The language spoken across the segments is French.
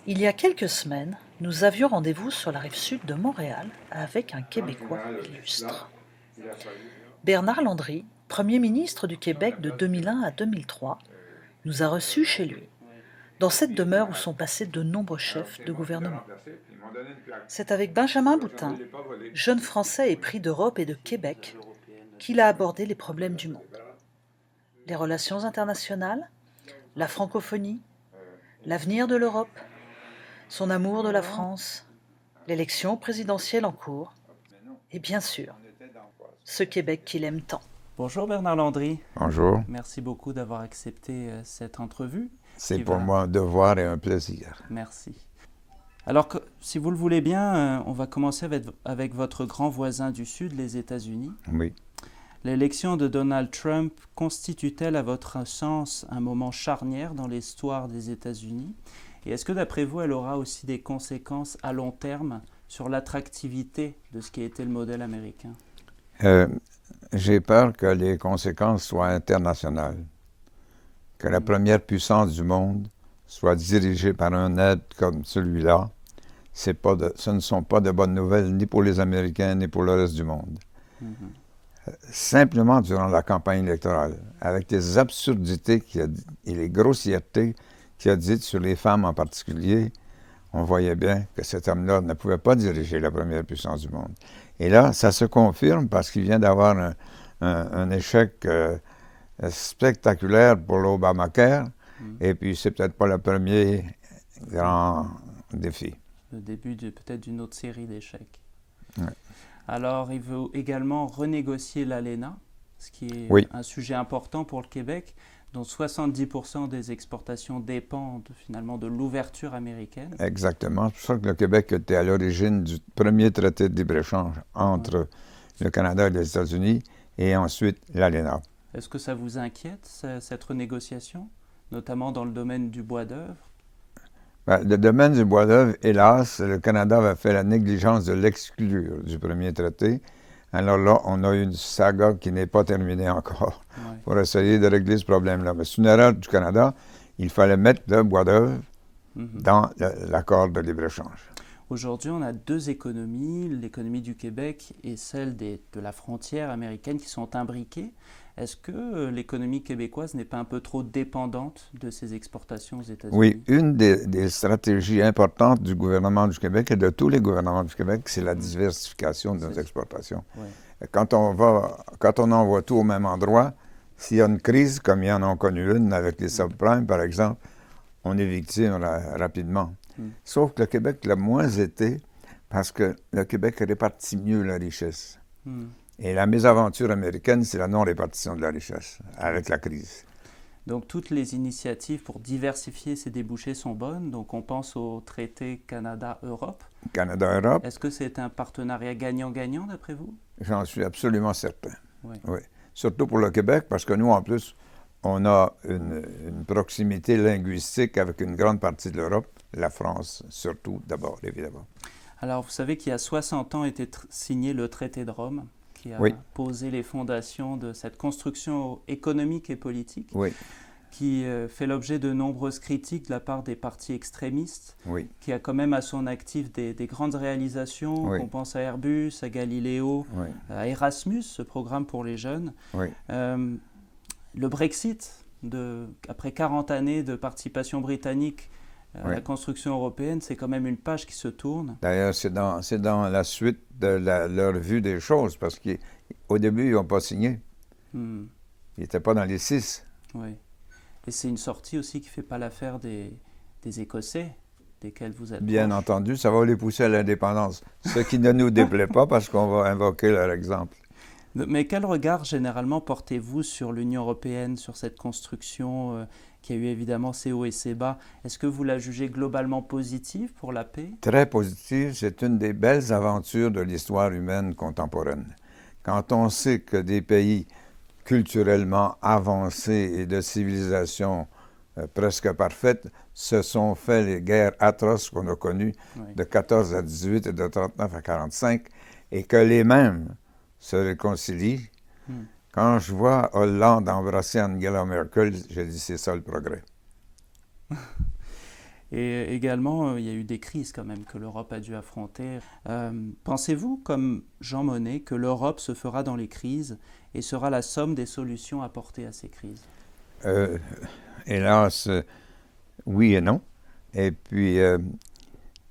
Il y a quelques semaines, nous avions rendez-vous sur la rive sud de Montréal avec un Québécois illustre. Bernard Landry, Premier ministre du Québec de 2001 à 2003, nous a reçus chez lui, dans cette demeure où sont passés de nombreux chefs de gouvernement. C'est avec Benjamin Boutin, jeune Français épris d'Europe et de Québec, qu'il a abordé les problèmes du monde. Les relations internationales, la francophonie, l'avenir de l'Europe, son amour de la France, l'élection présidentielle en cours, et bien sûr, ce Québec qu'il aime tant. Bonjour Bernard Landry. Bonjour. Merci beaucoup d'avoir accepté cette entrevue. C'est pour moi un devoir et un plaisir. Merci. Alors, si vous le voulez bien, on va commencer avec votre grand voisin du Sud, les États-Unis. Oui. L'élection de Donald Trump constitue-t-elle, à votre sens, un moment charnière dans l'histoire des États-Unis? Et est-ce que, d'après vous, elle aura aussi des conséquences à long terme sur l'attractivité de ce qui a été le modèle américain? J'ai peur que les conséquences soient internationales, que la première puissance du monde soit dirigée par un être comme celui-là. Ce ne sont pas de bonnes nouvelles ni pour les Américains ni pour le reste du monde. Simplement durant la campagne électorale, avec les absurdités et les grossièretés qu'il a dites sur les femmes en particulier, on voyait bien que cet homme-là ne pouvait pas diriger la première puissance du monde. Et là, ça se confirme parce qu'il vient d'avoir un échec spectaculaire pour l'Obamacare, et puis c'est peut-être pas le premier grand défi. Le début peut-être d'une autre série d'échecs. Ouais. Alors, il veut également renégocier l'ALENA, ce qui est un sujet important pour le Québec, dont 70% des exportations dépendent finalement de l'ouverture américaine. Exactement. C'est pour ça que le Québec était à l'origine du premier traité de libre-échange entre le Canada et les États-Unis, et ensuite l'ALENA. Est-ce que ça vous inquiète, cette renégociation, notamment dans le domaine du bois d'œuvre? Le domaine du bois d'œuvre, hélas, le Canada avait fait la négligence de l'exclure du premier traité. Alors là, on a une saga qui n'est pas terminée encore pour essayer de régler ce problème-là. Mais c'est une erreur du Canada. Il fallait mettre le bois d'œuvre dans l'accord de libre-échange. Aujourd'hui, on a deux économies, l'économie du Québec et celle de la frontière américaine qui sont imbriquées. Est-ce que l'économie québécoise n'est pas un peu trop dépendante de ces exportations aux États-Unis? Oui, une des stratégies importantes du gouvernement du Québec et de tous les gouvernements du Québec, c'est la diversification de nos exportations. Ouais. Quand on envoie tout au même endroit, s'il y a une crise, comme il y en a connu une avec les subprimes, par exemple, on est victime rapidement. Sauf que le Québec l'a moins été parce que le Québec répartit mieux la richesse. Et la mésaventure américaine, c'est la non-répartition de la richesse avec la crise. Donc toutes les initiatives pour diversifier ces débouchés sont bonnes. Donc on pense au traité Canada-Europe. Canada-Europe. Est-ce que c'est un partenariat gagnant-gagnant d'après vous? J'en suis absolument certain. Oui. Surtout pour le Québec, parce que nous, en plus, on a une proximité linguistique avec une grande partie de l'Europe, la France surtout d'abord, évidemment. Alors vous savez qu'il y a 60 ans était signé le traité de Rome, qui a posé les fondations de cette construction économique et politique, qui fait l'objet de nombreuses critiques de la part des partis extrémistes, qui a quand même à son actif des grandes réalisations. On pense à Airbus, à Galileo, à Erasmus, ce programme pour les jeunes. Le Brexit, après 40 années de participation britannique à la construction européenne, c'est quand même une page qui se tourne. D'ailleurs, c'est dans la suite de leur vue des choses, parce qu'au début, ils n'ont pas signé. Ils n'étaient pas dans les 6. Oui. Et c'est une sortie aussi qui ne fait pas l'affaire des Écossais, desquels vous êtes Bien entendu, ça va les pousser à l'indépendance, ce qui ne nous déplaît pas parce qu'on va invoquer leur exemple. Mais quel regard généralement portez-vous sur l'Union européenne, sur cette construction qui a eu évidemment ses hauts et ses bas? Est-ce que vous la jugez globalement positive pour la paix? Très positive. C'est une des belles aventures de l'histoire humaine contemporaine. Quand on sait que des pays culturellement avancés et de civilisation presque parfaite se sont fait les guerres atroces qu'on a connues de 14 à 18 et de 39 à 45, et que les mêmes se réconcilient. Quand je vois Hollande embrasser Angela Merkel, je dis c'est ça le progrès. Et également, il y a eu des crises quand même que l'Europe a dû affronter. Pensez-vous, comme Jean Monnet, que l'Europe se fera dans les crises et sera la somme des solutions apportées à ces crises? Hélas, oui et non. Et puis,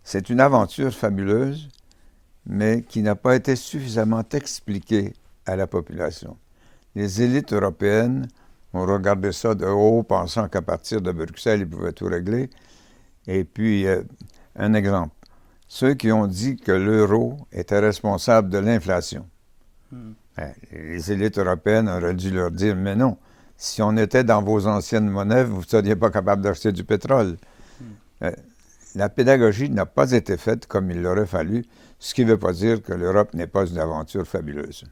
c'est une aventure fabuleuse, mais qui n'a pas été suffisamment expliquée à la population. Les élites européennes ont regardé ça de haut, pensant qu'à partir de Bruxelles, ils pouvaient tout régler. Et puis, un exemple. Ceux qui ont dit que l'euro était responsable de l'inflation. Les élites européennes auraient dû leur dire, mais non, si on était dans vos anciennes monnaies, vous ne seriez pas capable d'acheter du pétrole. La pédagogie n'a pas été faite comme il l'aurait fallu, ce qui ne veut pas dire que l'Europe n'est pas une aventure fabuleuse.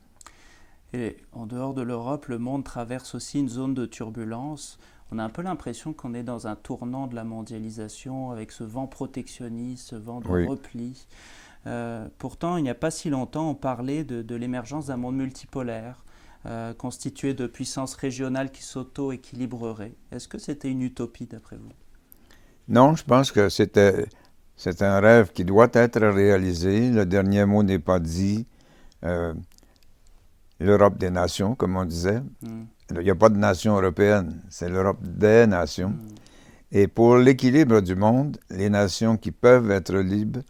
Et en dehors de l'Europe, le monde traverse aussi une zone de turbulence. On a un peu l'impression qu'on est dans un tournant de la mondialisation avec ce vent protectionniste, ce vent de repli. Pourtant, il n'y a pas si longtemps, on parlait de l'émergence d'un monde multipolaire, constitué de puissances régionales qui s'auto-équilibreraient. Est-ce que c'était une utopie d'après vous? Non, je pense que c'est un rêve qui doit être réalisé. Le dernier mot n'est pas dit. L'Europe des nations, comme on disait. Il n'y a pas de nation européenne, c'est l'Europe des nations. Et pour l'équilibre du monde, les nations qui peuvent être libres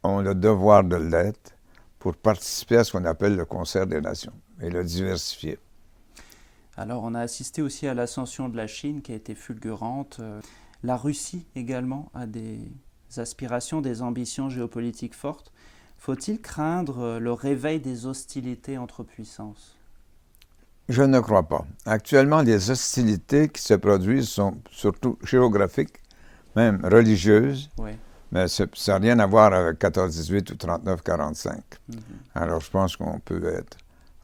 ont le devoir de l'être pour participer à ce qu'on appelle le concert des nations et le diversifier. Alors, on a assisté aussi à l'ascension de la Chine qui a été fulgurante. La Russie également a des aspirations, des ambitions géopolitiques fortes. Faut-il craindre le réveil des hostilités entre puissances? Je ne crois pas. Actuellement, les hostilités qui se produisent sont surtout géographiques, même religieuses, mais ça n'a rien à voir avec 14-18 ou 39-45. Alors, je pense qu'on peut être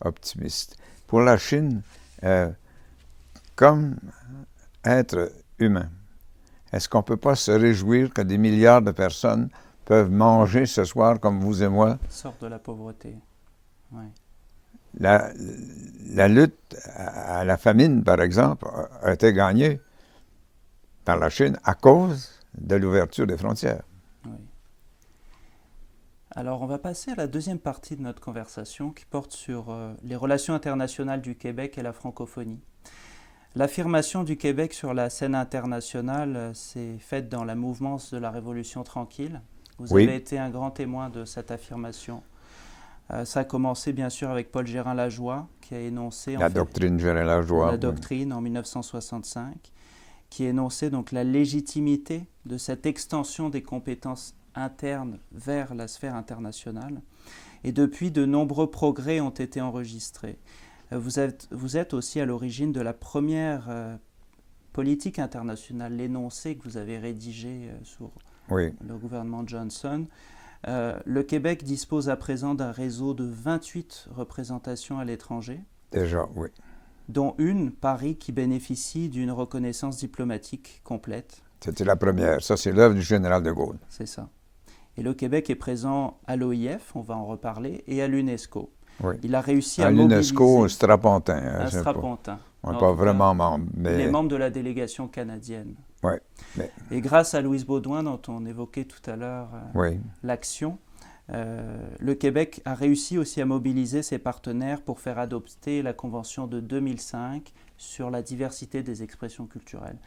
optimiste. Pour la Chine, comme être humain, est-ce qu'on ne peut pas se réjouir que des milliards de personnes peuvent manger ce soir comme vous et moi? Sortent de la pauvreté. La lutte à la famine, par exemple, a été gagnée par la Chine à cause de l'ouverture des frontières. Alors, on va passer à la deuxième partie de notre conversation qui porte sur les relations internationales du Québec et la francophonie. L'affirmation du Québec sur la scène internationale s'est faite dans la mouvance de la Révolution tranquille. Vous avez été un grand témoin de cette affirmation. Ça a commencé bien sûr avec Paul Gérin-Lajoie qui a énoncé la doctrine Gérin-Lajoie. La doctrine en 1965, qui énonçait donc la légitimité de cette extension des compétences internes vers la sphère internationale. Et depuis, de nombreux progrès ont été enregistrés. Vous êtes aussi à l'origine de la première politique internationale, l'énoncé que vous avez rédigé sous le gouvernement Johnson. Le Québec dispose à présent d'un réseau de 28 représentations à l'étranger. Déjà, oui. Dont une, Paris, qui bénéficie d'une reconnaissance diplomatique complète. C'était la première. Ça, c'est l'œuvre du général de Gaulle. C'est ça. Et le Québec est présent à l'OIF, on va en reparler, et à l'UNESCO. Il a réussi à mobiliser... l'UNESCO, strapontin. Un strapontin. On n'est pas vraiment membre. Mais... Il est membre de la délégation canadienne. Oui. Et grâce à Louise Baudouin, dont on évoquait tout à l'heure l'action, le Québec a réussi aussi à mobiliser ses partenaires pour faire adopter la Convention de 2005 sur la diversité des expressions culturelles.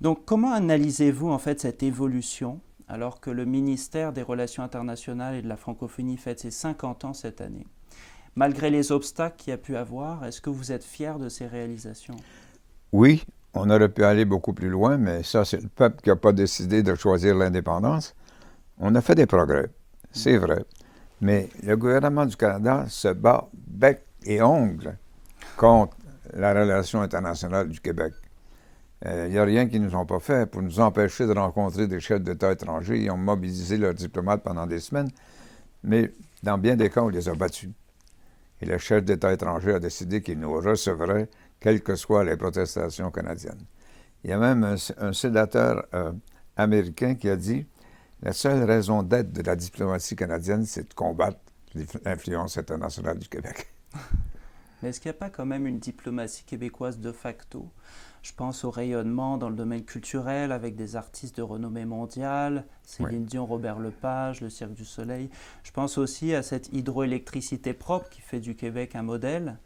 Donc, comment analysez-vous en fait cette évolution alors que le ministère des Relations internationales et de la francophonie fête ses 50 ans cette année? Malgré les obstacles qu'il y a pu avoir, est-ce que vous êtes fier de ces réalisations? Oui, on aurait pu aller beaucoup plus loin, mais ça, c'est le peuple qui n'a pas décidé de choisir l'indépendance. On a fait des progrès, c'est vrai. Mais le gouvernement du Canada se bat bec et ongles contre la relation internationale du Québec. Il n'y a rien qu'ils ne nous ont pas fait pour nous empêcher de rencontrer des chefs d'État étrangers. Ils ont mobilisé leurs diplomates pendant des semaines, mais dans bien des cas, on les a battus. Et le chef d'État étranger a décidé qu'il nous recevrait, quelles que soient les protestations canadiennes. Il y a même un sénateur américain qui a dit « La seule raison d'être de la diplomatie canadienne, c'est de combattre l'influence internationale du Québec. » Mais est-ce qu'il n'y a pas quand même une diplomatie québécoise de facto? Je pense au rayonnement dans le domaine culturel avec des artistes de renommée mondiale, Céline Dion, Robert Lepage, le Cirque du Soleil. Je pense aussi à cette hydroélectricité propre qui fait du Québec un modèle.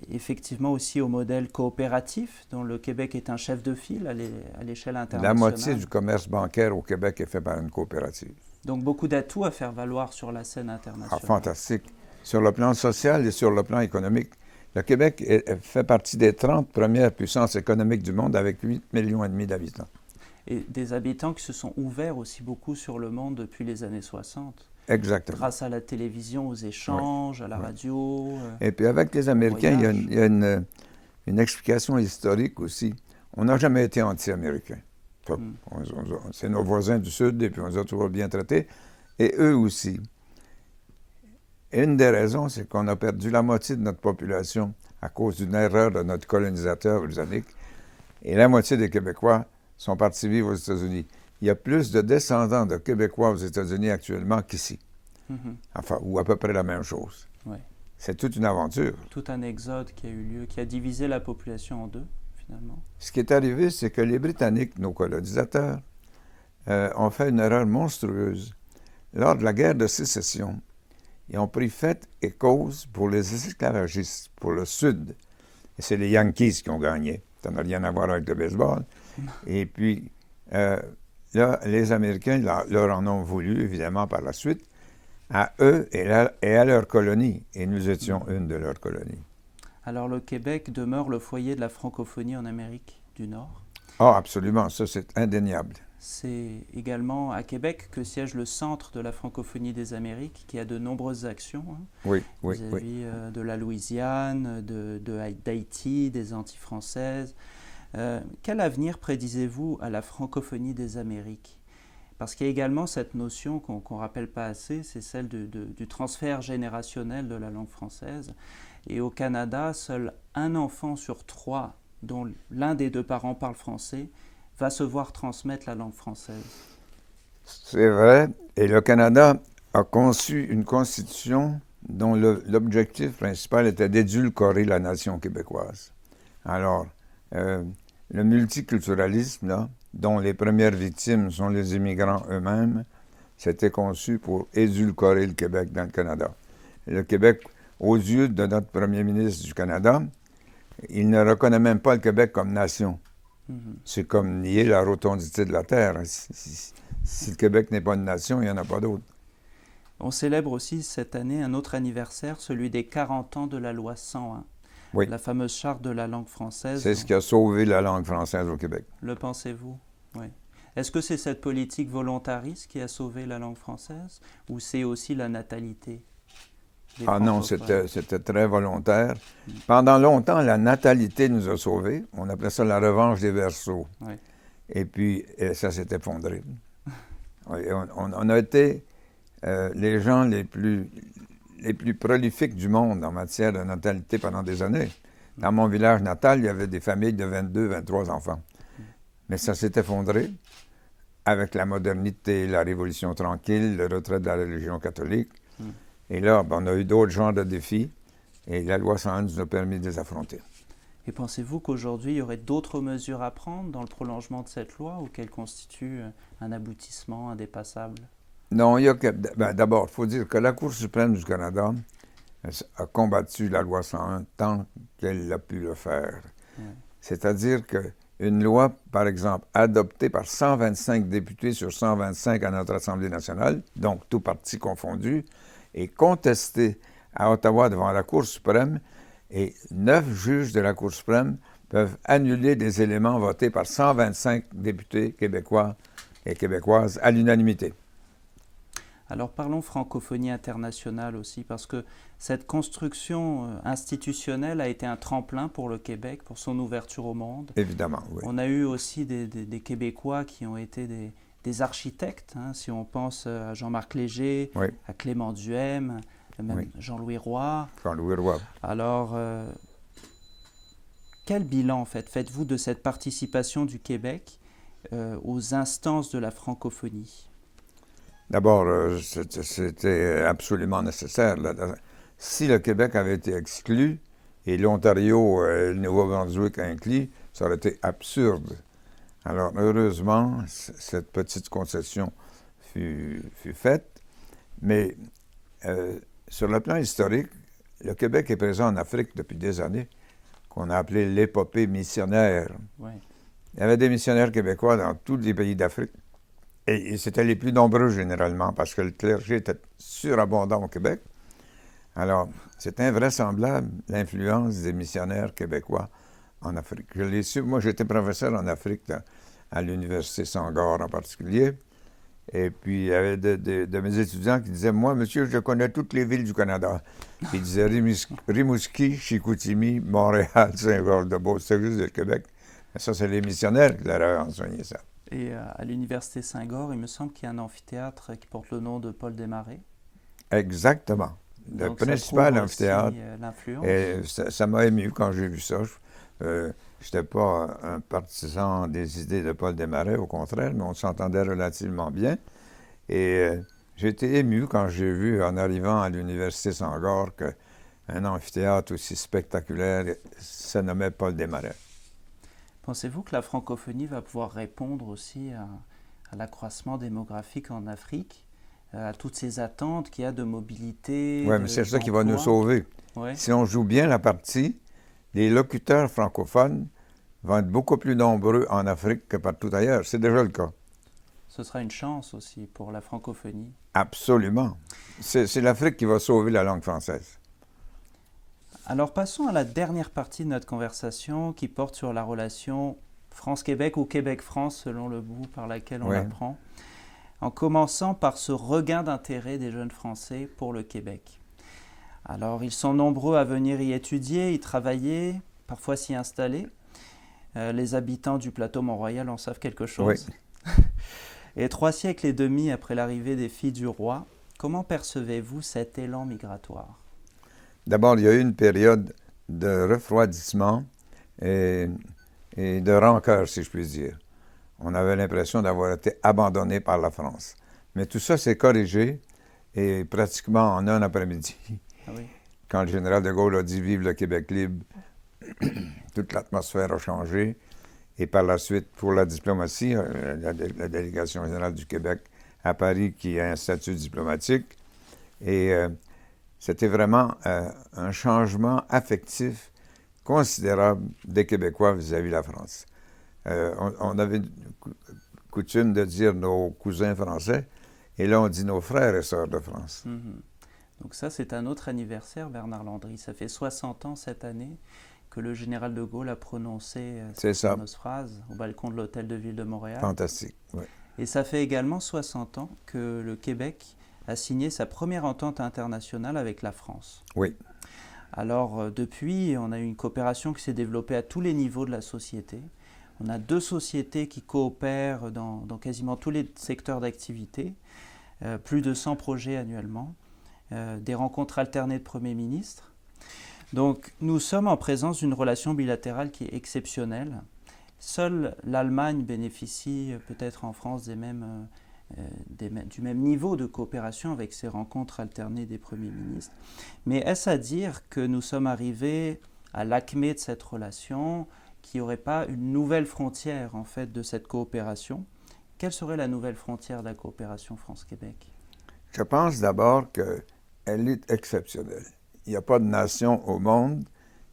Effectivement aussi au modèle coopératif, dont le Québec est un chef de file à l'échelle internationale. La moitié du commerce bancaire au Québec est fait par une coopérative. Donc beaucoup d'atouts à faire valoir sur la scène internationale. Ah, fantastique. Sur le plan social et sur le plan économique. Le Québec fait partie des 30 premières puissances économiques du monde avec 8,5 millions d'habitants. Et des habitants qui se sont ouverts aussi beaucoup sur le monde depuis les années 60. Exactement. Grâce à la télévision, aux échanges, à la radio. Et puis avec les Américains, il y a une explication historique aussi. On n'a jamais été anti-américains. C'est nos voisins du Sud et puis on les a toujours bien traités. Et eux aussi. Une des raisons, c'est qu'on a perdu la moitié de notre population à cause d'une erreur de notre colonisateur britannique. Et la moitié des Québécois sont partis vivre aux États-Unis. Il y a plus de descendants de Québécois aux États-Unis actuellement qu'ici. Enfin, ou à peu près la même chose. Ouais. C'est toute une aventure. Tout un exode qui a eu lieu, qui a divisé la population en deux, finalement. Ce qui est arrivé, c'est que les Britanniques, nos colonisateurs, ont fait une erreur monstrueuse. Lors de la guerre de sécession, ils ont pris fait et cause pour les esclavagistes, pour le Sud. Et c'est les Yankees qui ont gagné. Ça n'a rien à voir avec le baseball. Et puis, là, les Américains leur en ont voulu, évidemment, par la suite, à eux et à leur colonie. Et nous étions une de leurs colonies. Alors, le Québec demeure le foyer de la francophonie en Amérique du Nord? Ah, absolument. Ça, c'est indéniable. C'est également à Québec que siège le Centre de la francophonie des Amériques, qui a de nombreuses actions. Oui. Vis-à-vis de la Louisiane, d'Haïti, des Antilles françaises. Quel avenir prédisez-vous à la francophonie des Amériques? Parce qu'il y a également cette notion qu'on ne rappelle pas assez, c'est celle du transfert générationnel de la langue française. Et au Canada, seul un enfant sur 3, dont l'un des 2 parents parle français, va se voir transmettre la langue française. C'est vrai. Et le Canada a conçu une constitution dont l'objectif principal était d'édulcorer la nation québécoise. Alors, le multiculturalisme, là, dont les premières victimes sont les immigrants eux-mêmes, c'était conçu pour édulcorer le Québec dans le Canada. Et le Québec, aux yeux de notre premier ministre du Canada, il ne reconnaît même pas le Québec comme nation. C'est comme nier la rotondité de la Terre. Si le Québec n'est pas une nation, il n'y en a pas d'autre. On célèbre aussi cette année un autre anniversaire, celui des 40 ans de la loi 101, la fameuse charte de la langue française. C'est ce qui a sauvé la langue française au Québec. Le pensez-vous? Oui. Est-ce que c'est cette politique volontariste qui a sauvé la langue française ou c'est aussi la natalité? Ah non, c'était très volontaire. Pendant longtemps, la natalité nous a sauvés. On appelait ça la revanche des Verseaux. Oui. Et puis, ça s'est effondré. On a été les gens les plus prolifiques du monde en matière de natalité pendant des années. Dans mon village natal, il y avait des familles de 22, 23 enfants. Mais ça s'est effondré avec la modernité, la Révolution tranquille, le retrait de la religion catholique. Et là, on a eu d'autres genres de défis, et la loi 101 nous a permis de les affronter. Et pensez-vous qu'aujourd'hui, il y aurait d'autres mesures à prendre dans le prolongement de cette loi, ou qu'elle constitue un aboutissement indépassable? Non, d'abord, il faut dire que la Cour suprême du Canada a combattu la loi 101 tant qu'elle a pu le faire. C'est-à-dire qu'une loi, par exemple, adoptée par 125 députés sur 125 à notre Assemblée nationale, donc tout parti confondu, est contestée à Ottawa devant la Cour suprême, et 9 juges de la Cour suprême peuvent annuler des éléments votés par 125 députés québécois et québécoises à l'unanimité. Alors parlons francophonie internationale aussi, parce que cette construction institutionnelle a été un tremplin pour le Québec, pour son ouverture au monde. Évidemment, oui. On a eu aussi des Québécois qui ont été des architectes, si on pense à Jean-Marc Léger, à Clément Duhem, même Jean-Louis Roy. Jean-Louis Roy. Alors, quel bilan en fait faites-vous de cette participation du Québec aux instances de la francophonie? D'abord, c'était absolument nécessaire. Si le Québec avait été exclu et l'Ontario et le Nouveau-Brunswick inclus, Ça aurait été absurde. Alors, heureusement, cette petite concession fut faite. Mais sur le plan historique, le Québec est présent en Afrique depuis des années, qu'on a appelé l'épopée missionnaire. Ouais. Il y avait des missionnaires québécois dans tous les pays d'Afrique. Et c'était les plus nombreux généralement, parce que le clergé était surabondant au Québec. Alors, c'est invraisemblable l'influence des missionnaires québécois en Afrique. Je l'ai su, moi j'étais professeur en Afrique, à l'Université Senghor en particulier. Et puis, il y avait de mes étudiants qui disaient « Moi, monsieur, je connais toutes les villes du Canada. » Ils disaient Rimouski, Chicoutimi, Montréal, Saint-Georges-de-Beauce. C'est juste le Québec. Mais ça, c'est les missionnaires qui leur avaient enseigné ça. Et à l'Université Saint-Georges, il me semble qu'il y a un amphithéâtre qui porte le nom de Paul Desmarais. Exactement. Le principal amphithéâtre. L'influence. Et ça m'a ému quand j'ai vu ça. Je n'étais pas un partisan des idées de Paul Desmarais, au contraire, mais on s'entendait relativement bien. Et j'ai été ému quand j'ai vu, en arrivant à l'Université Senghor, qu'un amphithéâtre aussi spectaculaire se nommait Paul Desmarais. Pensez-vous que la francophonie va pouvoir répondre aussi à l'accroissement démographique en Afrique, à toutes ces attentes qu'il y a de mobilité? Oui, mais c'est ça qui va nous sauver. Ouais. Si on joue bien la partie, les locuteurs francophones vont être beaucoup plus nombreux en Afrique que partout ailleurs. C'est déjà le cas. Ce sera une chance aussi pour la francophonie. Absolument. C'est l'Afrique qui va sauver la langue française. Alors passons à la dernière partie de notre conversation qui porte sur la relation France-Québec ou Québec-France selon le bout par laquelle on la prend, en commençant par ce regain d'intérêt des jeunes Français pour le Québec. Alors ils sont nombreux à venir y étudier, y travailler, parfois s'y installer. Les habitants du plateau Mont-Royal en savent quelque chose. Oui. Et 3 siècles et demi après l'arrivée des filles du roi, comment percevez-vous cet élan migratoire? D'abord, il y a eu une période de refroidissement et de rancœur, si je puis dire. On avait l'impression d'avoir été abandonné par la France. Mais tout ça s'est corrigé et pratiquement en un après-midi. Ah oui. Quand le général de Gaulle a dit « Vive le Québec libre », toute l'atmosphère a changé. Et par la suite, pour la diplomatie, la délégation générale du Québec à Paris qui a un statut diplomatique. Et c'était vraiment un changement affectif considérable des Québécois vis-à-vis de la France. On avait coutume de dire nos cousins français, et là on dit nos frères et sœurs de France. Mm-hmm. Donc ça, c'est un autre anniversaire, Bernard Landry. Ça fait 60 ans cette année que le général de Gaulle a prononcé cette fameuse phrase au balcon de l'Hôtel de Ville de Montréal. Fantastique, oui. Et ça fait également 60 ans que le Québec a signé sa première entente internationale avec la France. Oui. Alors, depuis, on a eu une coopération qui s'est développée à tous les niveaux de la société. On a 2 sociétés qui coopèrent dans quasiment tous les secteurs d'activité, plus de 100 projets annuellement, des rencontres alternées de premiers ministres. Donc, nous sommes en présence d'une relation bilatérale qui est exceptionnelle. Seule l'Allemagne bénéficie peut-être en France du même niveau de coopération avec ces rencontres alternées des premiers ministres. Mais est-ce à dire que nous sommes arrivés à l'acmé de cette relation, qu'il n'y aurait pas une nouvelle frontière en fait de cette coopération? Quelle serait la nouvelle frontière de la coopération France-Québec? Je pense d'abord qu'elle est exceptionnelle. Il n'y a pas de nation au monde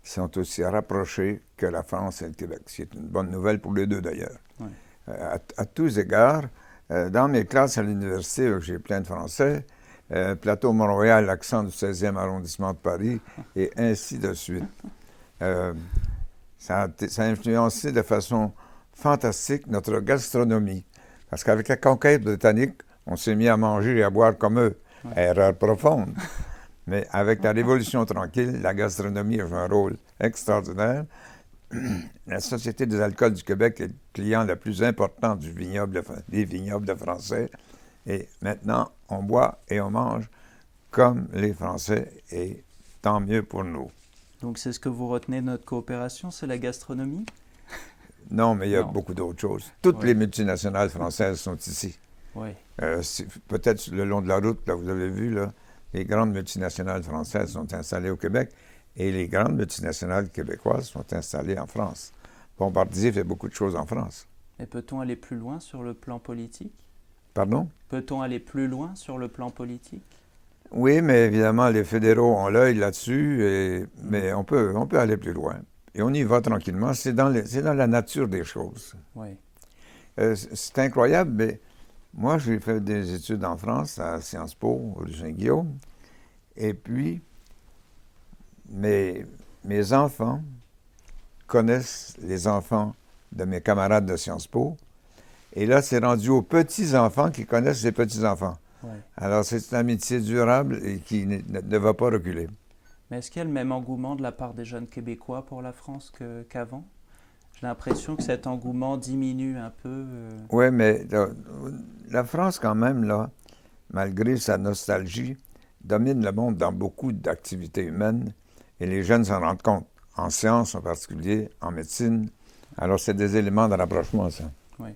qui sont aussi rapprochées que la France et le Québec. C'est une bonne nouvelle pour les deux d'ailleurs. Oui. À tous égards, dans mes classes à l'université, j'ai plein de Français, Plateau Mont-Royal, l'accent du 16e arrondissement de Paris, et ainsi de suite. Ça a influencé de façon fantastique notre gastronomie. Parce qu'avec la conquête britannique, on s'est mis à manger et à boire comme eux. Oui. Erreur profonde. Mais avec la Révolution tranquille, la gastronomie a joué un rôle extraordinaire. La Société des alcools du Québec est le client le plus important des vignobles français. Et maintenant, on boit et on mange comme les Français, et tant mieux pour nous. Donc c'est ce que vous retenez de notre coopération, c'est la gastronomie? Non, mais il y a beaucoup d'autres choses. Toutes les multinationales françaises sont ici. Oui. Peut-être le long de la route, là, vous avez vu, là, les grandes multinationales françaises sont installées au Québec et les grandes multinationales québécoises sont installées en France. Bombardier fait beaucoup de choses en France. Et peut-on aller plus loin sur le plan politique? Pardon? Peut-on aller plus loin sur le plan politique? Oui, mais évidemment, les fédéraux ont l'œil là-dessus, mais on peut aller plus loin. Et on y va tranquillement. C'est dans la nature des choses. Oui. C'est incroyable, mais moi, j'ai fait des études en France, à Sciences Po, rue Saint-Guillaume. Et puis, mes enfants connaissent les enfants de mes camarades de Sciences Po. Et là, c'est rendu aux petits-enfants qui connaissent les petits-enfants. Ouais. Alors, c'est une amitié durable et qui ne va pas reculer. Mais est-ce qu'il y a le même engouement de la part des jeunes Québécois pour la France qu'avant? J'ai l'impression que cet engouement diminue un peu. Oui, mais la France, quand même, là, malgré sa nostalgie, domine le monde dans beaucoup d'activités humaines et les jeunes s'en rendent compte, en sciences en particulier, en médecine. Alors, c'est des éléments de rapprochement, ça. Oui.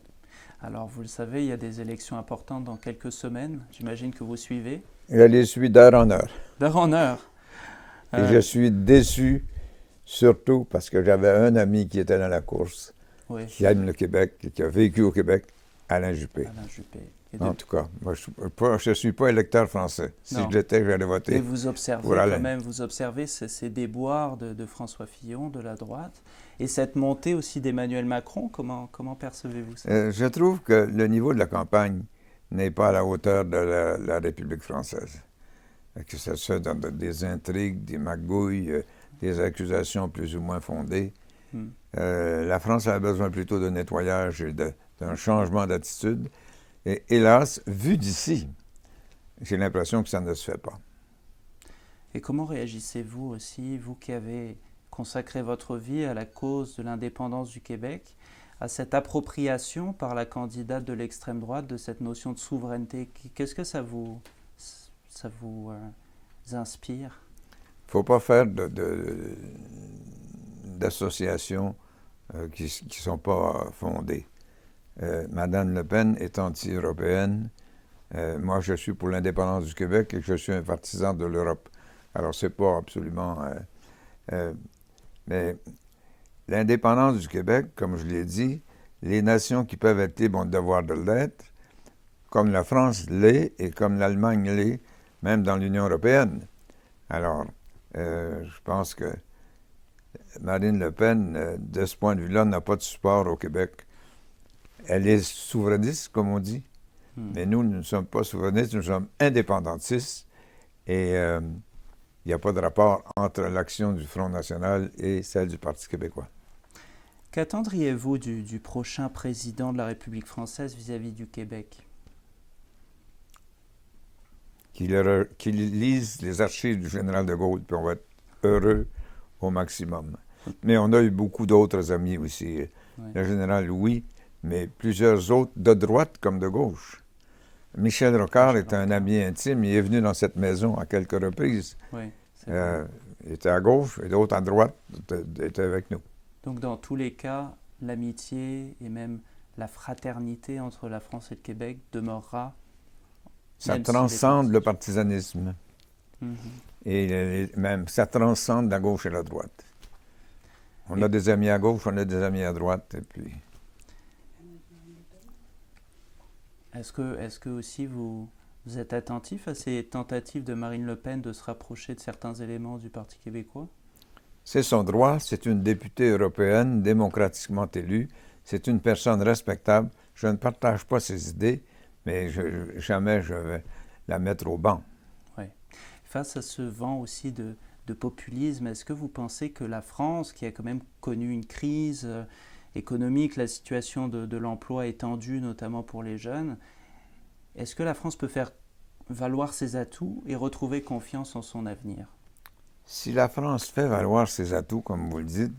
Alors, vous le savez, il y a des élections importantes dans quelques semaines. J'imagine que vous suivez. Je les suis d'heure en heure. D'heure en heure. Et je suis déçu, surtout parce que j'avais un ami qui était dans la course, oui. qui aime le Québec et qui a vécu au Québec, Alain Juppé. Alain Juppé. En tout cas, moi, je ne suis pas électeur français. Si je l'étais, j'allais voter. Et vous observez quand même, vous observez ces déboires de François Fillon, de la droite, et cette montée aussi d'Emmanuel Macron. Comment percevez-vous ça? Je trouve que le niveau de la campagne n'est pas à la hauteur de la République française. Que ce soit dans des intrigues, des magouilles, des accusations plus ou moins fondées. La France a besoin plutôt de nettoyage et d'un changement d'attitude. Et hélas, vu d'ici, j'ai l'impression que ça ne se fait pas. Et comment réagissez-vous aussi, vous qui avez consacré votre vie à la cause de l'indépendance du Québec, à cette appropriation par la candidate de l'extrême droite de cette notion de souveraineté? Qu'est-ce que ça vous inspire? Il ne faut pas faire d'associations qui ne sont pas fondées. Madame Le Pen est anti-européenne. Moi, je suis pour l'indépendance du Québec et je suis un partisan de l'Europe. Alors, c'est pas absolument... mais l'indépendance du Québec, comme je l'ai dit, les nations qui peuvent être libres ont le devoir de l'être, comme la France l'est et comme l'Allemagne l'est, même dans l'Union européenne. Alors, je pense que Marine Le Pen, de ce point de vue-là, n'a pas de support au Québec. Elle est souverainiste, comme on dit, mais nous ne sommes pas souverainistes, nous sommes indépendantistes et il n'y a pas de rapport entre l'action du Front national et celle du Parti québécois. Qu'attendriez-vous du prochain président de la République française vis-à-vis du Québec? Qu'il lise les archives du général de Gaulle, puis on va être heureux au maximum. Mais on a eu beaucoup d'autres amis aussi. Oui. Le général, oui, mais plusieurs autres de droite comme de gauche. Michel Rocard est un ami intime. Il est venu dans cette maison à quelques reprises. Oui, il était à gauche et d'autres à droite étaient avec nous. Donc dans tous les cas, l'amitié et même la fraternité entre la France et le Québec demeurera. Ça transcende le partisanisme. Et même, ça transcende la gauche et la droite. On a des amis à gauche, on a des amis à droite, et puis... Est-ce que aussi vous êtes attentif à ces tentatives de Marine Le Pen de se rapprocher de certains éléments du Parti québécois? C'est son droit, c'est une députée européenne démocratiquement élue, c'est une personne respectable. Je ne partage pas ses idées, mais jamais je vais la mettre au banc. Oui. Face à ce vent aussi de populisme, est-ce que vous pensez que la France, qui a quand même connu une crise économique, la situation de l'emploi est tendue, notamment pour les jeunes, est-ce que la France peut faire valoir ses atouts et retrouver confiance en son avenir? Si la France fait valoir ses atouts, comme vous le dites,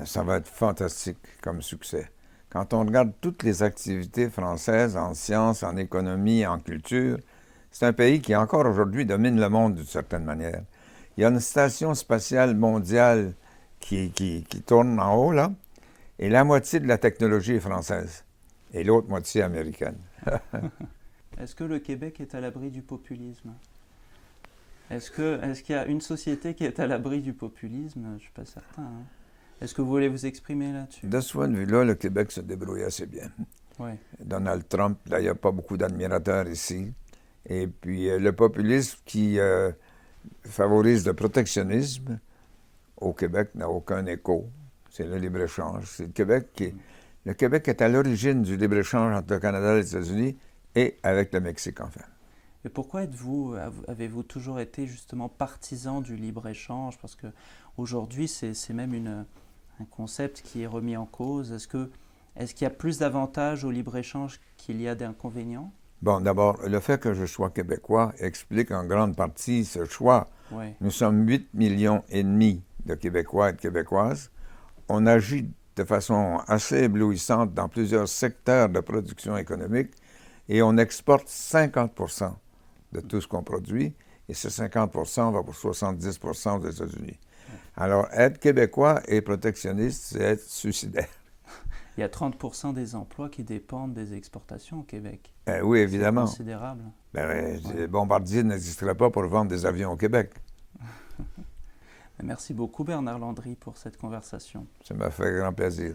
ça va être fantastique comme succès. Quand on regarde toutes les activités françaises en sciences, en économie, en culture, c'est un pays qui encore aujourd'hui domine le monde d'une certaine manière. Il y a une station spatiale mondiale qui tourne en haut, là, et la moitié de la technologie est française, et l'autre moitié américaine. Est-ce que le Québec est à l'abri du populisme? Est-ce qu'il y a une société qui est à l'abri du populisme? Je ne suis pas certain. Est-ce que vous voulez vous exprimer là-dessus? De ce point de vue-là, le Québec se débrouille assez bien. Oui. Donald Trump, là, il n'y a pas beaucoup d'admirateurs ici. Et puis, le populisme qui favorise le protectionnisme au Québec n'a aucun écho. C'est le libre-échange. C'est le Québec qui... Le Québec est à l'origine du libre-échange entre le Canada et les États-Unis et avec le Mexique, enfin. Et pourquoi avez-vous toujours été justement partisan du libre-échange? Parce qu'aujourd'hui, c'est même un concept qui est remis en cause. Est-ce qu'il y a plus d'avantages au libre-échange qu'il y a d'inconvénients? Bon, d'abord, le fait que je sois québécois explique en grande partie ce choix. Oui. Nous sommes 8,5 millions de Québécois et de Québécoises. On agit de façon assez éblouissante dans plusieurs secteurs de production économique et on exporte 50% de tout ce qu'on produit et ce 50% va pour 70% aux États-Unis. Alors, être québécois et protectionniste, c'est être suicidaire. Il y a 30% des emplois qui dépendent des exportations au Québec. Oui, évidemment. C'est considérable. Bombardier n'existerait pas pour vendre des avions au Québec. Merci beaucoup Bernard Landry pour cette conversation. Ça m'a fait grand plaisir.